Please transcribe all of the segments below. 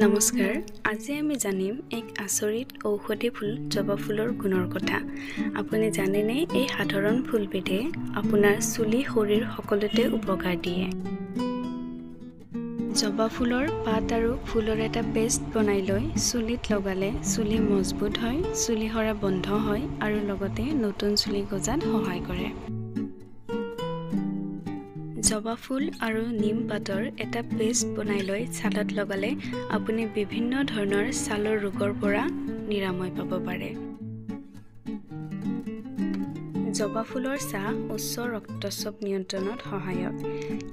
নমস্কাৰ, আজি আমি জানিম এক আচৰিত ঔষধি ফুল জবা ফুলৰ গুণৰ কথা। আপুনি জানেনে এই সাধাৰণ ফুলবিধে আপোনাৰ চুলি শৰীৰ সকলোতে উপকাৰ দিয়ে। জবা ফুলৰ পাত আৰু ফুলৰ এটা পেষ্ট বনাই লৈ চুলিত লগালে চুলি মজবুত হয়, চুলি সৰা বন্ধ হয় আৰু লগতে নতুন চুলি গজাত সহায় কৰে। জবা ফুল আৰু নিম পাতৰ এটা পেষ্ট বনাই লৈ ছালত লগালে আপুনি বিভিন্ন ধৰণৰ ছালৰ ৰোগৰ পৰা নিৰাময় পাব পাৰে। জবা ফুলৰ চাহ উচ্চ ৰক্তচাপ নিয়ন্ত্ৰণত সহায়ক।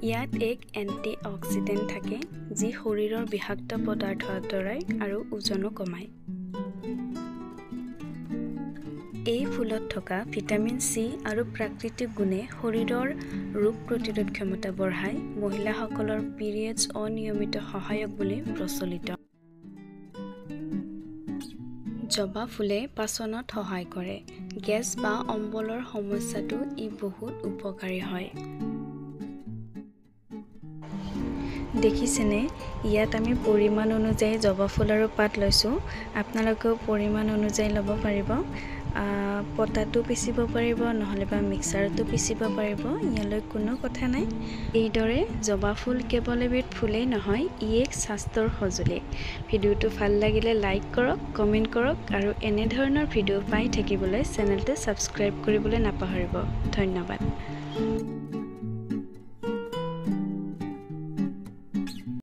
ইয়াত এক এন্টি অক্সিডেন্ট থাকে যি শৰীৰৰ বিষাক্ত পদাৰ্থ আঁতৰাই আৰু ওজনো কমায়। এই ফুলত থকা ভিটামিন চি আৰু প্ৰাকৃতিক গুণে শৰীৰৰ ৰোগ প্ৰতিৰোধ ক্ষমতা বঢ়ায়। মহিলাসকলৰ পিৰিয়ডছ অনিয়মিত সহায়ক বুলি প্ৰচলিত। জবা ফুলে পাচনত সহায় কৰে। গেছ বা অম্বলৰ সমস্যাটো ই বহুত উপকাৰী হয়। দেখিছেনে, ইয়াত আমি পৰিমাণ অনুযায়ী জবা ফুল আৰু পাত লৈছোঁ। আপোনালোকেও পৰিমাণ অনুযায়ী ল'ব পাৰিব। পটাটো পিচিব পাৰিব, নহ'লে বা মিক্সাৰতো পিচিব পাৰিব, ইয়ালৈ কোনো কথা নাই। এইদৰে জবা ফুল কেৱল এবিধ ফুলেই নহয়, ই এক স্বাস্থ্যৰ সঁজুলি। ভিডিঅ'টো ভাল লাগিলে লাইক কৰক, কমেণ্ট কৰক আৰু এনেধৰণৰ ভিডিঅ' পাই থাকিবলৈ চেনেলটো ছাবস্ক্ৰাইব কৰিবলৈ নাপাহৰিব। ধন্যবাদ।